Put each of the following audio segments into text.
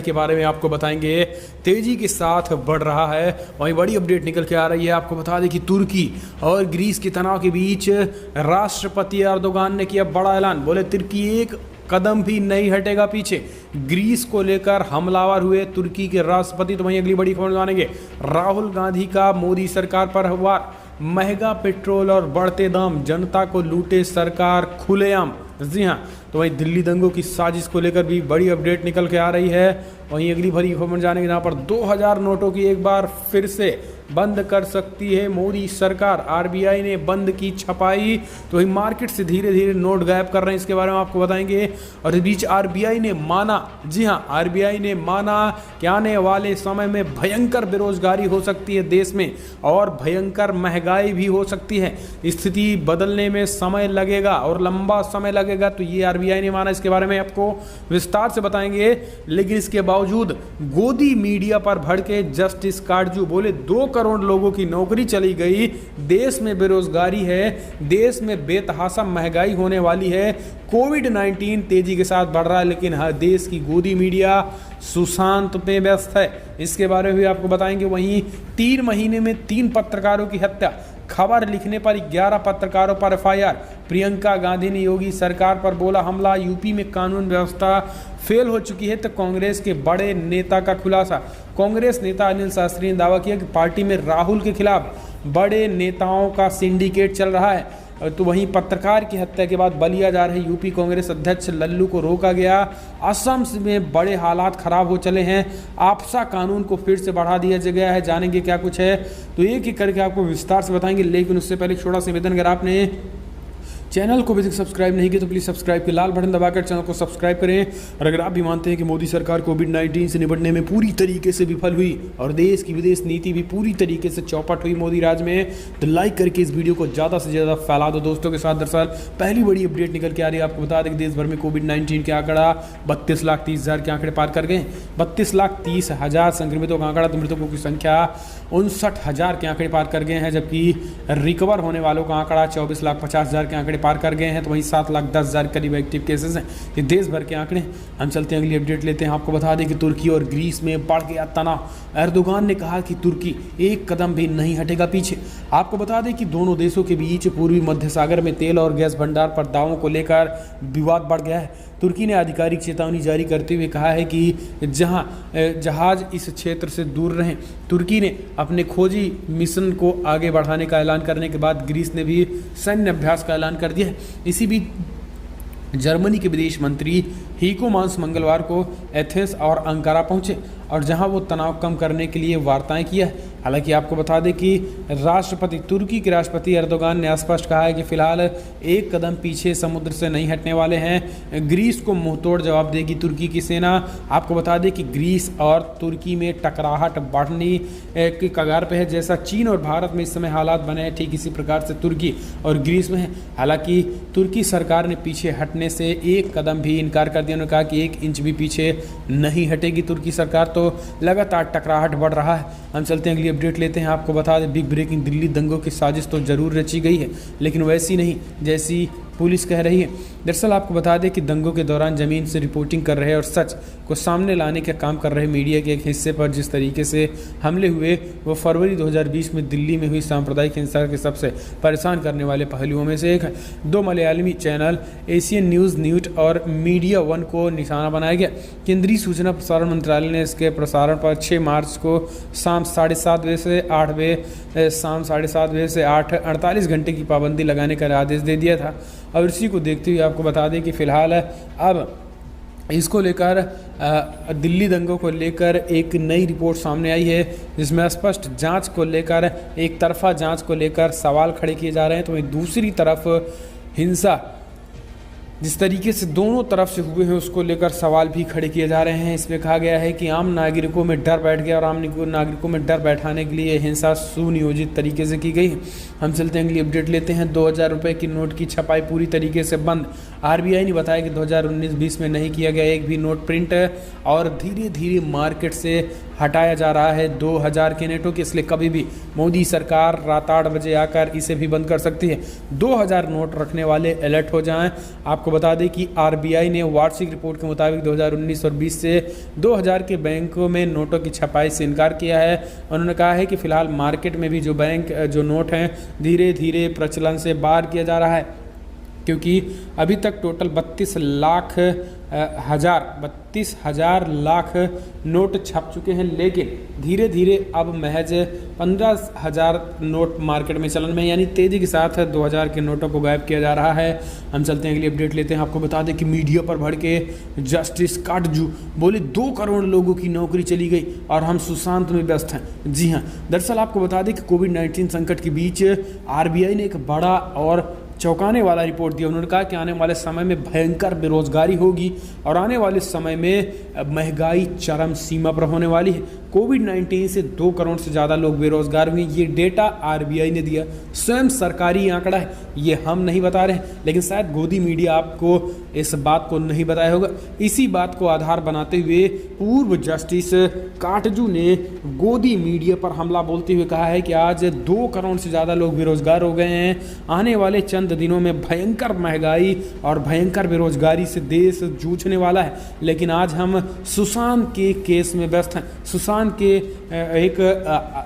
के बारे में आपको बताएंगे। तेजी के साथ बढ़ रहा है। वहीं बड़ी अपडेट निकल के आ रही है। आपको बता दें कि तुर्की और ग्रीस के तनाव के बीच राष्ट्रपति एर्दोगान ने किया बड़ा ऐलान। बोले तुर्की एक कदम भी नहीं हटेगा पीछे। ग्रीस को लेकर हमलावर हुए तुर्की के राष्ट्रपति। तो वहीं अगली बड़ी खबर जानेंगे। राहुल गांधी का मोदी सरकार पर वार। महंगा पेट्रोल और बढ़ते दाम, जनता को लूटे सरकार खुलेआम। जी हाँ, तो वहीं दिल्ली दंगों की साजिश को लेकर भी बड़ी अपडेट निकल के आ रही है। वहीं अगली बड़ी खबर जानेंगे जहाँ पर 2000 नोटों की एक बार फिर से बंद कर सकती है मोदी सरकार। आरबीआई ने बंद की छपाई। तो वही मार्केट से धीरे धीरे नोट गायब कर रहे हैं, इसके बारे में आपको बताएंगे। और इस बीच आरबीआई ने माना, जी हाँ, आरबीआई ने माना कि आने वाले समय में भयंकर बेरोजगारी हो सकती है देश में और भयंकर महंगाई भी हो सकती है। स्थिति बदलने में समय लगेगा और लंबा समय लगेगा, तो ये आरबीआई ने माना। इसके बारे में आपको विस्तार से बताएंगे। लेकिन इसके बावजूद गोदी मीडिया पर भड़के जस्टिस काटजू। बोले 2 करोड़ लोगों की नौकरी चली गई, देश में बेरोजगारी है, देश में बेतहाशा महंगाई होने वाली है, कोविड-19 तेजी के साथ बढ़ रहा है, लेकिन हर देश की गोदी मीडिया सुशांत पे व्यस्त है। इसके बारे में भी आपको बताएंगे। वहीं 3 महीने में 3 पत्रकारों की हत्या। खबर लिखने पर 11 पत्रकारों पर एफआईआर। प्रियंका गांधी ने योगी सरकार पर बोला हमला। यूपी में कानून व्यवस्था फेल हो चुकी है। तो कांग्रेस के बड़े नेता का खुलासा। कांग्रेस नेता अनिल शास्त्री ने दावा किया कि पार्टी में राहुल के खिलाफ बड़े नेताओं का सिंडिकेट चल रहा है। तो वहीं पत्रकार की हत्या के बाद बलिया जा रहे यूपी कांग्रेस अध्यक्ष लल्लू को रोका गया। असम में बड़े हालात खराब हो चले हैं। आपसा कानून को फिर से बढ़ा दिया गया है। जानेंगे क्या कुछ है, तो एक एक करके आपको विस्तार से बताएंगे। लेकिन उससे पहले छोटा सा निवेदन, अगर आपने चैनल को अभी तक सब्सक्राइब नहीं किया तो प्लीज़ सब्सक्राइब के लाल बटन दबाकर चैनल को सब्सक्राइब करें। और अगर आप भी मानते हैं कि मोदी सरकार कोविड-19 से निपटने में पूरी तरीके से विफल हुई और देश की विदेश नीति भी पूरी तरीके से चौपट हुई मोदी राज में, तो लाइक करके इस वीडियो को ज़्यादा से ज़्यादा फैला दो दोस्तों के साथ। दरअसल पहली बड़ी अपडेट निकल के आ रही है। आपको बता दें कि देश भर में कोविड-19 के आंकड़ा 32,30,000 के आंकड़े पार कर गए। 32,30,000 संक्रमितों का आंकड़ा। तो मृतकों की संख्या 59,000 के आंकड़े पार कर गए हैं, जबकि रिकवर होने वालों का आंकड़ा 24,50,000 के आंकड़े पार कर गए हैं। तो वहीं 7,10,000 करीब एक्टिव केसेस हैं। ये देश भर के आंकड़े। हम चलते हैं अगली अपडेट लेते हैं। आपको बता दें कि तुर्की और ग्रीस में बढ़ गया तनाव। एर्दोगान ने कहा कि तुर्की एक कदम भी नहीं हटेगा पीछे। आपको बता दें कि दोनों देशों के बीच पूर्वी मध्य सागर में तेल और गैस भंडार पर दावों को लेकर विवाद बढ़ गया है। तुर्की ने आधिकारिक चेतावनी जारी करते हुए कहा है कि जहां जहाज इस क्षेत्र से दूर रहें। तुर्की ने अपने खोजी मिशन को आगे बढ़ाने का ऐलान करने के बाद ग्रीस ने भी सैन्य अभ्यास का ऐलान कर दिया है। इसी बीच जर्मनी के विदेश मंत्री हीको मास मंगलवार को एथेंस और अंकारा पहुंचे और जहां वो तनाव कम करने के लिए वार्ताएं किया है। हालांकि आपको बता दें कि तुर्की के राष्ट्रपति एर्दोगान ने स्पष्ट कहा है कि फिलहाल एक कदम पीछे समुद्र से नहीं हटने वाले हैं। ग्रीस को मुंहतोड़ जवाब देगी तुर्की की सेना। आपको बता दें कि ग्रीस और तुर्की में टकराहट बढ़ने की कगार पे है। जैसा चीन और भारत में इस समय हालात बने हैं, ठीक इसी प्रकार से तुर्की और ग्रीस में है। हालांकि तुर्की सरकार ने पीछे हटने से एक कदम भी इनकार कर दिया। उन्होंने कहा कि 1 इंच भी पीछे नहीं हटेगी तुर्की सरकार। तो लगातार टकराहट बढ़ रहा है। हम चलते हैं अगली अपडेट लेते हैं। आपको बता दें बिग ब्रेकिंग, दिल्ली दंगों की साजिश तो जरूर रची गई है, लेकिन वैसी नहीं जैसी पुलिस कह रही है। दरअसल आपको बता दें कि दंगों के दौरान ज़मीन से रिपोर्टिंग कर रहे और सच को सामने लाने का काम कर रहे मीडिया के एक हिस्से पर जिस तरीके से हमले हुए वो फरवरी 2020 में दिल्ली में हुई सांप्रदायिक हिंसा के सबसे परेशान करने वाले पहलुओं में से एक है। 2 मलयालमी चैनल एशियन न्यूज़ न्यूट और मीडिया वन को निशाना बनाया गया। केंद्रीय सूचना प्रसारण मंत्रालय ने इसके प्रसारण पर 6 मार्च को शाम 7:30 बजे से 8 बजे शाम 7:30 बजे से 8:48 घंटे की पाबंदी लगाने का आदेश दे दिया था। और इसी को देखते हुए आपको बता दें कि फिलहाल अब इसको लेकर दिल्ली दंगों को लेकर एक नई रिपोर्ट सामने आई है, जिसमें स्पष्ट जांच को लेकर एक तरफा जांच को लेकर सवाल खड़े किए जा रहे हैं। तो वहीं दूसरी तरफ हिंसा जिस तरीके से दोनों तरफ से हुए हैं उसको लेकर सवाल भी खड़े किए जा रहे हैं। इसमें कहा गया है कि आम नागरिकों में डर बैठ गया और आम नागरिकों में डर बैठाने के लिए हिंसा सुनियोजित तरीके से की गई है। हम चलते हैं अगली अपडेट लेते हैं। 2000 रुपये की नोट की छपाई पूरी तरीके से बंद। आरबीआई ने बताया कि 2019-20 में नहीं किया गया एक भी नोट प्रिंट और धीरे धीरे मार्केट से हटाया जा रहा है 2000 के नोटों के, इसलिए कभी भी मोदी सरकार रात 8 बजे आकर इसे भी बंद कर सकती है। 2000 नोट रखने वाले अलर्ट हो जाएं। आपको बता दें कि आरबीआई ने वार्षिक रिपोर्ट के मुताबिक 2019 और 20 से 2000 के बैंकों में नोटों की छपाई से इनकार किया है। उन्होंने कहा है कि फिलहाल मार्केट में भी जो नोट हैं धीरे धीरे प्रचलन से बाहर किया जा रहा है, क्योंकि अभी तक टोटल 32 हजार लाख नोट छप चुके हैं, लेकिन धीरे धीरे अब महज 15,000 नोट मार्केट में चलन में, यानी तेज़ी के साथ 2000 के नोटों को गायब किया जा रहा है। हम चलते हैं अगली अपडेट लेते हैं। आपको बता दें कि मीडिया पर भड़के जस्टिस काटजू, बोले 2 करोड़ लोगों की नौकरी चली गई और हम सुशांत में व्यस्त हैं। जी हाँ, दरअसल आपको बता दें कि कोविड-19 संकट के बीच आरबीआई ने एक बड़ा और चौंकाने वाला रिपोर्ट दिया। उन्होंने कहा कि आने वाले समय में भयंकर बेरोजगारी होगी और आने वाले समय में महंगाई चरम सीमा पर होने वाली है। कोविड-19 से 2 करोड़ से ज़्यादा लोग बेरोजगार हुए, ये डेटा आरबीआई ने दिया, स्वयं सरकारी आंकड़ा है, ये हम नहीं बता रहे हैं, लेकिन शायद गोदी मीडिया आपको इस बात को नहीं बताया होगा। इसी बात को आधार बनाते हुए पूर्व जस्टिस काटजू ने गोदी मीडिया पर हमला बोलते हुए कहा है कि आज 2 करोड़ से ज़्यादा लोग बेरोजगार हो गए हैं। आने वाले चंद दिनों में भयंकर महंगाई और भयंकर बेरोजगारी से देश जूझने वाला है, लेकिन आज हम सुशांत के केस में व्यस्त हैं। सुशांत के एक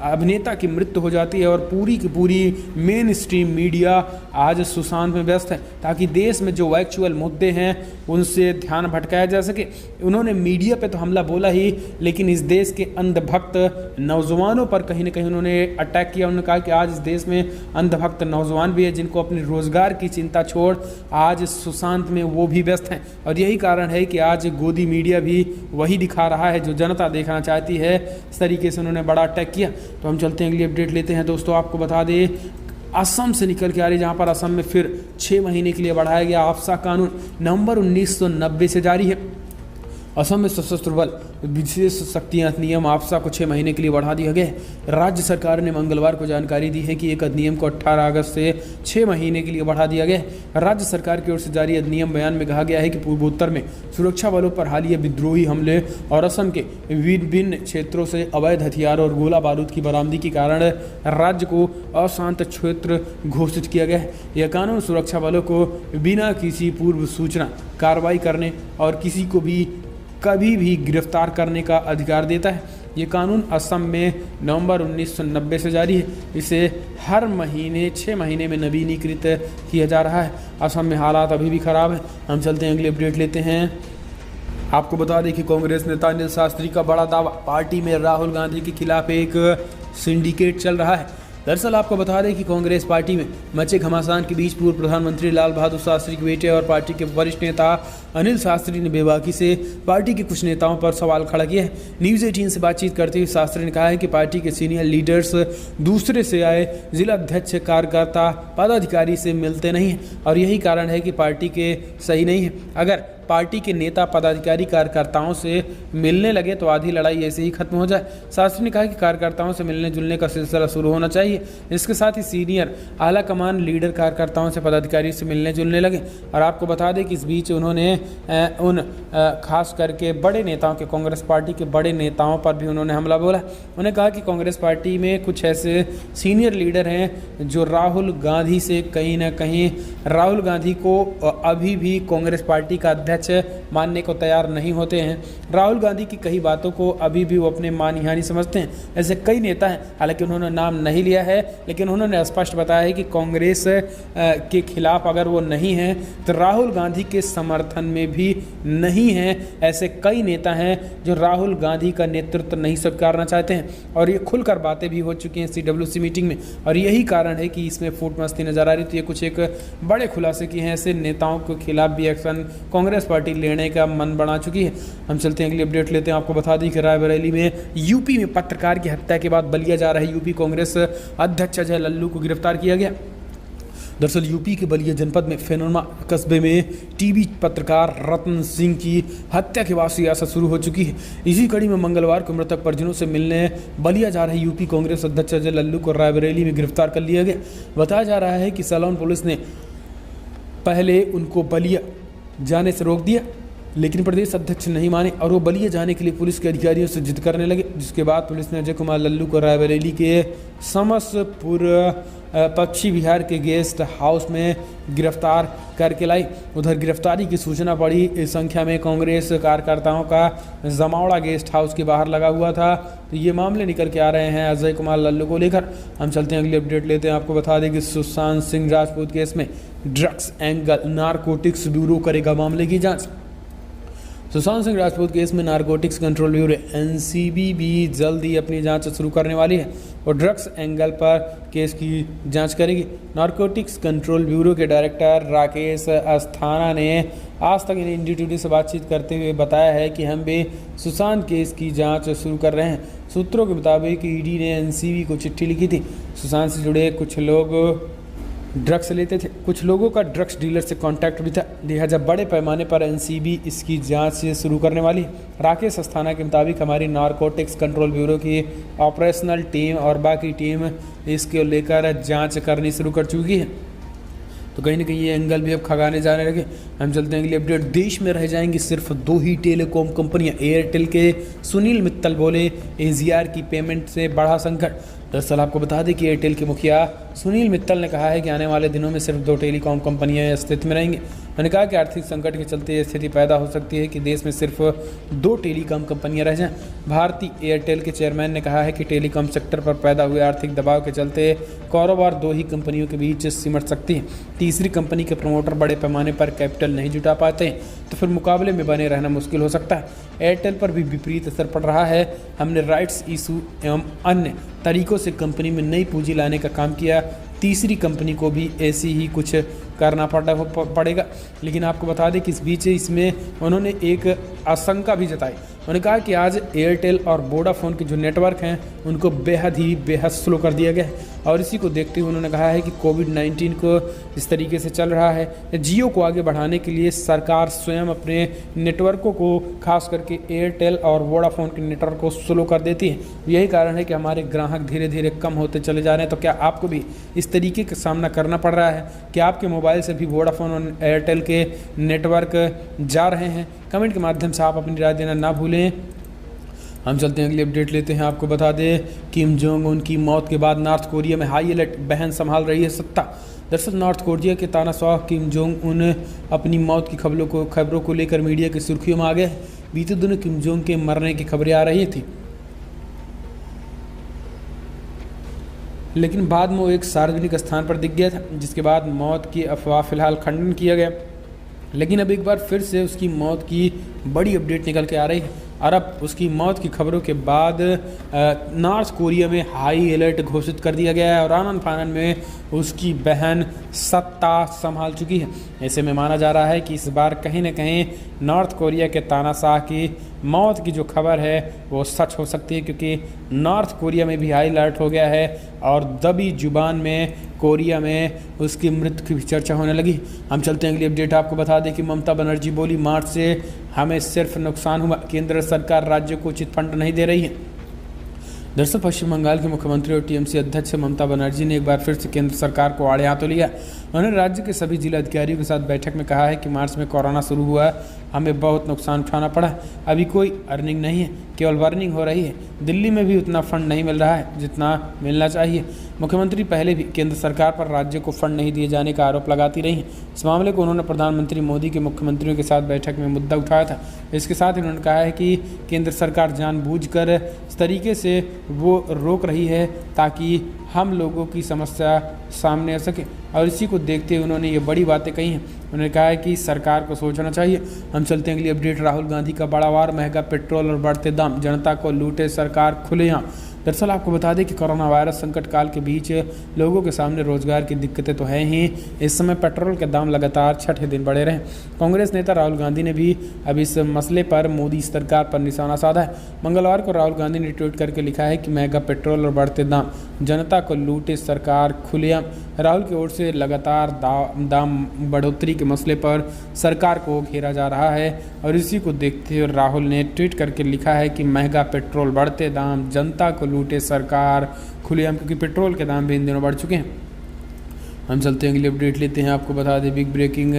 अभिनेता की मृत्यु हो जाती है और पूरी की पूरी मेन स्ट्रीम मीडिया आज सुशांत में व्यस्त है, ताकि देश में जो एक्चुअल मुद्दे हैं उनसे ध्यान भटकाया जा सके। उन्होंने मीडिया पे तो हमला बोला ही, लेकिन इस देश के अंधभक्त नौजवानों पर कहीं ना कहीं उन्होंने अटैक किया। उन्होंने कहा कि आज इस देश में अंधभक्त नौजवान भी है जिनको अपने रोजगार की चिंता छोड़ आज सुशांत में वो भी व्यस्त हैं, और यही कारण है कि आज गोदी मीडिया भी वही दिखा रहा है जो जनता देखना चाहती है। इस तरीके से उन्होंने बड़ा अटैक किया। तो हम चलते हैं अगली अपडेट लेते हैं। दोस्तों आपको बता दें, असम से निकल के आ रही, जहां पर असम में फिर 6 महीने के लिए बढ़ाया गया आफ्सा कानून, नवंबर 1990 से जारी है। असम में सशस्त्र बल विशेष शक्तियां अधिनियम आफ्सा को 6 महीने के लिए बढ़ा दिया गया है। राज्य सरकार ने मंगलवार को जानकारी दी है कि एक अधिनियम को 18 अगस्त से 6 महीने के लिए बढ़ा दिया गया है। राज्य सरकार की ओर से जारी अधिनियम बयान में कहा गया है कि पूर्वोत्तर में सुरक्षा बलों पर हालिया विद्रोही हमले और असम के विभिन्न क्षेत्रों से अवैध हथियार और गोला बारूद की बरामदी के कारण राज्य को अशांत क्षेत्र घोषित किया गया है। यह कानून सुरक्षा बलों को बिना किसी पूर्व सूचना कार्रवाई करने और किसी को भी कभी भी गिरफ्तार करने का अधिकार देता है। ये कानून असम में नवंबर 1990 से जारी है। इसे हर महीने 6 महीने में नवीनीकृत किया जा रहा है। असम में हालात अभी भी खराब है। हम चलते हैं अगली अपडेट लेते हैं। आपको बता दें कि कांग्रेस नेता अनिल शास्त्री का बड़ा दावा, पार्टी में राहुल गांधी के खिलाफ एक सिंडिकेट चल रहा है। दरअसल आपको बता दें कि कांग्रेस पार्टी में मचे घमासान के बीच पूर्व प्रधानमंत्री लाल बहादुर शास्त्री के बेटे और पार्टी के वरिष्ठ नेता अनिल शास्त्री ने बेबाकी से पार्टी के कुछ नेताओं पर सवाल खड़ा किया है। न्यूज़ 18 से बातचीत करते हुए शास्त्री ने कहा है कि पार्टी के सीनियर लीडर्स दूसरे से आए जिला अध्यक्ष, कार्यकर्ता, पदाधिकारी से मिलते नहीं हैं और यही कारण है कि पार्टी के सही नहीं है। अगर पार्टी के नेता, पदाधिकारी कार्यकर्ताओं से मिलने लगे तो आधी लड़ाई ऐसे ही खत्म हो जाए। शास्त्री ने कहा कि कार्यकर्ताओं से मिलने जुलने का सिलसिला शुरू होना चाहिए। इसके साथ ही सीनियर आला कमान लीडर कार्यकर्ताओं से, पदाधिकारी से मिलने जुलने लगे। और आपको बता दें कि इस बीच उन्होंने खास करके बड़े नेताओं के, कांग्रेस पार्टी के बड़े नेताओं पर भी उन्होंने हमला बोला। उन्होंने कहा कि कांग्रेस पार्टी में कुछ ऐसे सीनियर लीडर हैं जो राहुल गांधी से कहीं ना कहीं राहुल गांधी को अभी भी कांग्रेस पार्टी का अध्यक्ष मानने को तैयार नहीं होते हैं। राहुल गांधी की कई बातों को अभी भी वो अपने मानहानि समझते हैं। ऐसे कई नेता हैं, हालांकि उन्होंने नाम नहीं लिया है, लेकिन उन्होंने स्पष्ट बताया है कि कांग्रेस के खिलाफ अगर वो नहीं है तो राहुल गांधी के समर्थन में भी नहीं है। ऐसे कई नेता हैं जो राहुल गांधी का नेतृत्व नहीं स्वीकारना चाहते हैं और ये खुलकर बातें भी हो चुकी हैं CWC मीटिंग में, और यही कारण है कि इसमें फूट मस्ती नजर आ रही थी। ये कुछ एक बड़े खुलासे किए हैं। ऐसे नेताओं के खिलाफ भी एक्शन कांग्रेस पार्टी लेने का मन बना चुकी है। हम चलते हैं अगली अपडेट लेते हैं। आपको बता दें कि रायबरेली में यूपी में पत्रकार की हत्या के बाद बलिया जा रहे यूपी कांग्रेस अध्यक्ष अजय लल्लू को गिरफ्तार किया गया। दरअसल यूपी के बलिया जनपद में फेनोरमा कस्बे में टीवी पत्रकार रतन सिंह की हत्या के बाद सियासत शुरू हो चुकी है। इसी कड़ी में मंगलवार को मृतक परिजनों से मिलने बलिया जा रहे यूपी कांग्रेस अध्यक्ष अजय लल्लू को रायबरेली में गिरफ्तार कर लिया गया। बताया जा रहा है कि सलोन पुलिस ने पहले उनको बलिया जाने से रोक दिया, लेकिन प्रदेश अध्यक्ष नहीं माने और वो बलिया जाने के लिए पुलिस के अधिकारियों से जिद करने लगे, जिसके बाद पुलिस ने अजय कुमार लल्लू को रायबरेली के समसपुर पक्षी विहार के गेस्ट हाउस में गिरफ्तार करके लाई। उधर गिरफ्तारी की सूचना बड़ी संख्या में कांग्रेस कार्यकर्ताओं का जमावड़ा गेस्ट हाउस के बाहर लगा हुआ था। तो ये मामले निकल के आ रहे हैं अजय कुमार लल्लू को लेकर। हम चलते हैं अगली अपडेट लेते हैं। आपको बता दें कि सुशांत सिंह राजपूत केस में ड्रग्स एंगल नारकोटिक्स ब्यूरो करेगा मामले की जाँच। सुशांत सिंह राजपूत केस में नारकोटिक्स कंट्रोल ब्यूरो एनसीबी भी जल्द ही अपनी जांच शुरू करने वाली है और ड्रग्स एंगल पर केस की जांच करेगी। नारकोटिक्स कंट्रोल ब्यूरो के डायरेक्टर राकेश अस्थाना ने आज तक इंडिया टुडे से बातचीत करते हुए बताया है कि हम भी सुशांत केस की जांच शुरू कर रहे हैं। सूत्रों के मुताबिक ईडी ने एनसीबी को चिट्ठी लिखी थी। सुशांत से जुड़े कुछ लोग ड्रग्स लेते थे, कुछ लोगों का ड्रग्स डीलर से कांटेक्ट भी था, लिहाजा बड़े पैमाने पर एनसीबी इसकी जांच शुरू करने वाली है। राकेश अस्थाना के मुताबिक हमारी नारकोटिक्स कंट्रोल ब्यूरो की ऑपरेशनल टीम और बाकी टीम इसको लेकर जांच करनी शुरू कर चुकी है। तो कहीं ना कहीं ये एंगल भी अब खगाने जाने लगे। हम चलते हैं अगली अपडेट। देश में रह जाएंगी सिर्फ 2 ही टेलीकॉम कंपनियां, एयरटेल के सुनील मित्तल बोले। एजीआर की पेमेंट से बढ़ा संकट। दरअसल आपको बता दें कि एयरटेल के मुखिया सुनील मित्तल ने कहा है कि आने वाले दिनों में सिर्फ 2 टेलीकॉम कंपनियां अस्तित्व में रहेंगी। उन्होंने कहा कि आर्थिक संकट के चलते ये स्थिति पैदा हो सकती है कि देश में सिर्फ 2 टेलीकॉम कंपनियां रह जाएं। भारतीय एयरटेल के चेयरमैन ने कहा है कि टेलीकॉम सेक्टर पर पैदा हुए आर्थिक दबाव के चलते कारोबार 2 ही कंपनियों के बीच सिमट सकती है। तीसरी कंपनी के प्रमोटर बड़े पैमाने पर कैपिटल नहीं जुटा पाते हैं तो फिर मुकाबले में बने रहना मुश्किल हो सकता है। एयरटेल पर भी विपरीत असर पड़ रहा है। हमने राइट्स इशू एवं अन्य तरीकों से कंपनी में नई पूंजी लाने का काम किया। तीसरी कंपनी को भी ऐसी ही कुछ करना पड़ेगा। लेकिन आपको बता दें कि इस बीच इसमें उन्होंने एक आशंका भी जताई। उन्होंने कहा कि आज एयरटेल और वोडाफोन के जो नेटवर्क हैं उनको बेहद स्लो कर दिया गया है और इसी को देखते हुए उन्होंने कहा है कि कोविड-19 को इस तरीके से चल रहा है। जियो को आगे बढ़ाने के लिए सरकार स्वयं अपने नेटवर्कों को खास करके एयरटेल और वोडाफोन के नेटवर्क को स्लो कर देती है। यही कारण है कि हमारे ग्राहक धीरे धीरे कम होते चले जा रहे हैं। तो क्या आपको भी इस तरीके का सामना करना पड़ रहा है कि आपके मोबाइल से भी वोडाफोन और एयरटेल के नेटवर्क जा रहे हैं? कमेंट के माध्यम से आप अपनी राय देना ना भूलें। हम चलते हैं अगली अपडेट लेते हैं। आपको बता दें किम जोंग उन की मौत के बाद नॉर्थ कोरिया में हाई अलर्ट, बहन संभाल रही है सत्ता। दरअसल नॉर्थ कोरिया के तानाशाह किम जोंग उन अपनी मौत की खबरों को लेकर मीडिया की सुर्खियों में आ गए। बीते दिनों किम जोंग के मरने की खबरें आ रही थी, लेकिन बाद में वो एक सार्वजनिक स्थान पर दिख गया था, जिसके बाद मौत की अफवाह फिलहाल खंडन किया गया। लेकिन अब एक बार फिर से उसकी मौत की बड़ी अपडेट निकल के आ रही है और अब उसकी मौत की खबरों के बाद नॉर्थ कोरिया में हाई अलर्ट घोषित कर दिया गया है और आनन फानन में उसकी बहन सत्ता संभाल चुकी है। ऐसे में माना जा रहा है कि इस बार कहीं न कहीं नॉर्थ कोरिया के तानाशाह की मौत की जो खबर है वो सच हो सकती है, क्योंकि नॉर्थ कोरिया में भी हाई अलर्ट हो गया है और दबी जुबान में कोरिया में उसकी मृत्यु की भी चर्चा होने लगी। हम चलते हैं अगली अपडेट। आपको बता दें कि ममता बनर्जी बोली मार्च से हमें सिर्फ नुकसान हुआ, केंद्र सरकार राज्य को उचित फंड नहीं दे रही है। दरअसल पश्चिम बंगाल के मुख्यमंत्री और टीएमसी अध्यक्ष ममता बनर्जी ने एक बार फिर से केंद्र सरकार को आड़े हाथों लिया। उन्होंने राज्य के सभी जिला अधिकारियों के साथ बैठक में कहा है कि मार्च में कोरोना शुरू हुआ है, हमें बहुत नुकसान उठाना पड़ा। अभी कोई अर्निंग नहीं है, केवल वार्निंग हो रही है। दिल्ली में भी उतना फंड नहीं मिल रहा है जितना मिलना चाहिए। मुख्यमंत्री पहले भी केंद्र सरकार पर राज्य को फंड नहीं दिए जाने का आरोप लगाती रही हैं। इस मामले को उन्होंने प्रधानमंत्री मोदी के मुख्यमंत्रियों के साथ बैठक में मुद्दा उठाया था। इसके साथ ही उन्होंने कहा है कि केंद्र सरकार जानबूझकर इस तरीके से वो रोक रही है ताकि हम लोगों की समस्या सामने आ सके और इसी को देखते हुए उन्होंने ये बड़ी बातें कही हैं। उन्होंने कहा है कि सरकार को सोचना चाहिए। हम चलते हैं अगली अपडेट। राहुल गांधी का बड़ा वार, महंगा पेट्रोल और बढ़ते दाम, जनता को लूटे सरकार खुलेआम। दरअसल आपको बता दें कि कोरोना वायरस संकट काल के बीच लोगों के सामने रोजगार की दिक्कतें तो हैं ही, इस समय पेट्रोल के दाम लगातार छठे दिन बढ़े रहे। कांग्रेस नेता राहुल गांधी ने भी अब इस मसले पर मोदी सरकार पर निशाना साधा है। मंगलवार को राहुल गांधी ने ट्वीट करके लिखा है कि महंगा पेट्रोल और बढ़ते दाम, जनता को लूटे सरकार खुलेआम। राहुल की ओर से लगातार दाम बढ़ोतरी के मसले पर सरकार को घेरा जा रहा है और इसी को देखते हुए राहुल ने ट्वीट करके लिखा है कि महंगा पेट्रोल, बढ़ते दाम, जनता को लूटे सरकार खुलेआम, क्योंकि पेट्रोल के दाम भी इन दिनों बढ़ चुके हैं। हम चलते हैं अगली अपडेट लेते हैं। आपको बता दें बिग ब्रेकिंग,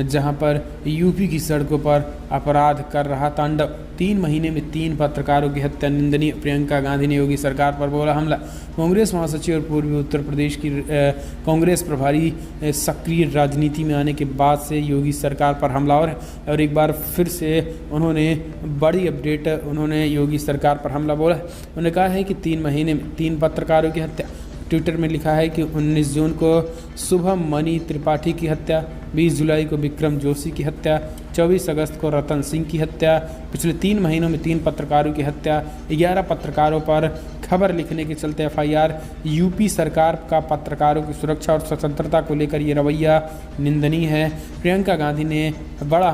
जहां पर यूपी की सड़कों पर अपराध कर रहा तांडव, 3 महीने में 3 पत्रकारों की हत्या निंदनीय। प्रियंका गांधी ने योगी सरकार पर बोला हमला। कांग्रेस महासचिव और पूर्वी उत्तर प्रदेश की कांग्रेस प्रभारी सक्रिय राजनीति में आने के बाद से योगी सरकार पर हमला और एक बार फिर से उन्होंने बड़ी अपडेट, उन्होंने योगी सरकार पर हमला बोला। उन्होंने कहा है कि 3 महीने में 3 पत्रकारों की हत्या। ट्विटर में लिखा है कि 19 जून को शुभम मणि त्रिपाठी की हत्या, 20 जुलाई को विक्रम जोशी की हत्या, 24 अगस्त को रतन सिंह की हत्या। पिछले 3 महीनों में 3 पत्रकारों की हत्या, 11 पत्रकारों पर खबर लिखने के चलते एफआईआर। यूपी सरकार का पत्रकारों की सुरक्षा और स्वतंत्रता को लेकर ये रवैया निंदनीय है। प्रियंका गांधी ने बड़ा